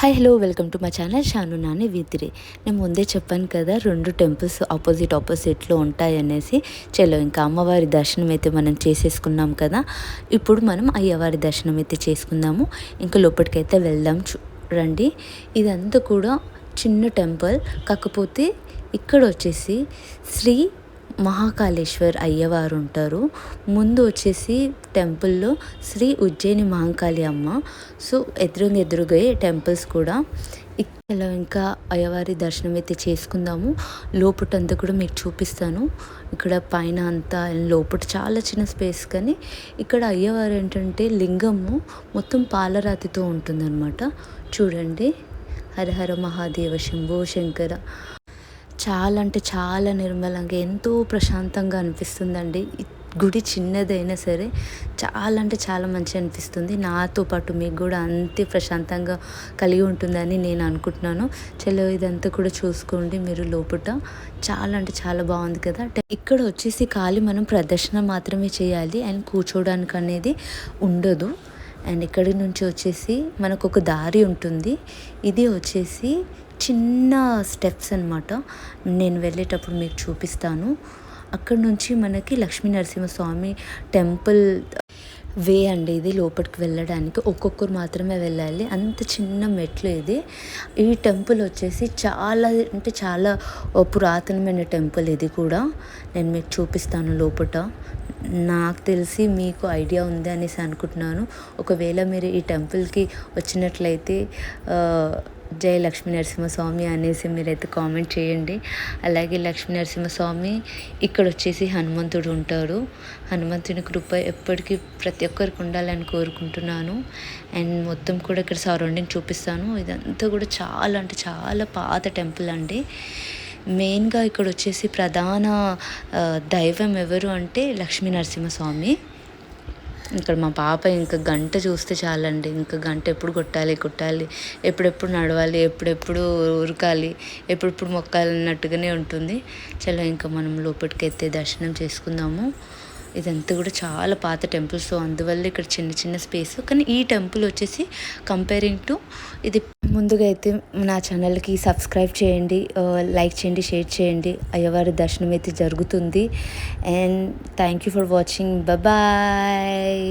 Hi hello welcome to my channel Shanu Nani వీతిరి. నేను ముందే చెప్పాను కదా 2 టెంపుల్స్ ఆపోజిట్లో ఉంటాయనేసి. చలో ఇంకా అమ్మవారి దర్శనం అయితే మనం చేసేసుకున్నాం కదా. ఇప్పుడు మనం అయ్యవారి దర్శనం అయితే చేసుకుందాము. ఇంకా లోపలికైతే వెళ్దాం. రండి. ఇదంతా కూడా చిన్న టెంపుల్, కాకపోతే ఇక్కడ వచ్చేసి శ్రీ మహాకాళేశ్వర్ అయ్యవారు ఉంటారు. ముందు వచ్చేసి టెంపుల్లో శ్రీ ఉజ్జయిని మహంకాళి అమ్మ. సో ఎదురుగా టెంపుల్స్ కూడా ఇలా. ఇంకా అయ్యవారి దర్శనం అయితే చేసుకుందాము. లోపటంతా కూడా మీకు చూపిస్తాను. ఇక్కడ పైన అంతా లోపల చాలా చిన్న స్పేస్, కానీ ఇక్కడ అయ్యవారు ఏంటంటే లింగము మొత్తం పాలరాతితో ఉంటుందన్నమాట. చూడండి. హరహర మహాదేవ శంభో శంకర. చాలా అంటే చాలా నిర్మలంగా ఎంతో ప్రశాంతంగా అనిపిస్తుందండి. గుడి చిన్నదైనా సరే చాలా అంటే చాలా మంచిగా అనిపిస్తుంది. నాతో పాటు మీకు కూడా అంతే ప్రశాంతంగా కలిగి ఉంటుందని నేను అనుకుంటున్నాను. చలో ఇదంతా కూడా చూసుకోండి మీరు లోపల. చాలా అంటే చాలా బాగుంది కదా. ఇక్కడ వచ్చేసి ఖాళీ మనం ప్రదర్శన మాత్రమే చేయాలి, అండ్ కూర్చోడానికి అనేది ఉండదు. అండ్ ఇక్కడి నుంచి వచ్చేసి మనకు ఒక దారి ఉంటుంది. ఇది వచ్చేసి చిన్న స్టెప్స్ అనమాట. నేను వెళ్ళేటప్పుడు మీకు చూపిస్తాను. అక్కడ నుంచి మనకి లక్ష్మీ నరసింహస్వామి టెంపుల్ వే అండి ఇది. లోపలికి వెళ్ళడానికి ఒక్కొక్కరు మాత్రమే వెళ్ళాలి. అంత చిన్న మెట్లు ఇది. ఈ టెంపుల్ వచ్చేసి చాలా అంటే చాలా పురాతనమైన టెంపుల్ ఇది కూడా. నేను మీకు చూపిస్తాను లోపల. నాకు తెలిసి మీకు ఐడియా ఉంది అనేసి అనుకుంటున్నాను. ఒకవేళ మీరు ఈ టెంపుల్కి వచ్చినట్లయితే జై లక్ష్మీ నరసింహస్వామి అనేసి మీరైతే కామెంట్ చేయండి. అలాగే లక్ష్మీ నరసింహస్వామి ఇక్కడ వచ్చేసి హనుమంతుడు ఉంటాడు. హనుమంతుని కృప ఎప్పటికీ ప్రతి ఒక్కరికి ఉండాలని కోరుకుంటున్నాను. అండ్ మొత్తం కూడా ఇక్కడ సరౌండింగ్ చూపిస్తాను. ఇదంతా కూడా చాలా అంటే చాలా పాత టెంపుల్ అండి. మెయిన్గా ఇక్కడ వచ్చేసి ప్రధాన దైవం ఎవరు అంటే లక్ష్మీ నరసింహస్వామి. ఇక్కడ మా పాప ఇంకా గంట చూస్తే చాలండి. ఇంకా గంట ఎప్పుడు కొట్టాలి, ఎప్పుడెప్పుడు నడవాలి, ఎప్పుడెప్పుడు ఉరకాలి, ఎప్పుడెప్పుడు మొక్కాలి అన్నట్టుగానే ఉంటుంది. చలో ఇంకా మనం లోపలికైతే దర్శనం చేసుకుందాము. ఇదంతా కూడా చాలా పాత టెంపుల్, సో అందువల్ల ఇక్కడ చిన్న చిన్న స్పేస్. కానీ ఈ టెంపుల్ వచ్చేసి కంపేరింగ్ టు ఇది. ముందుగా అయితే నా ఛానల్కి సబ్స్క్రైబ్ చేయండి, లైక్ చేయండి, షేర్ చేయండి. అయ్యవారి దర్శనం అయితే జరుగుతుంది. And thank you for watching. Bye.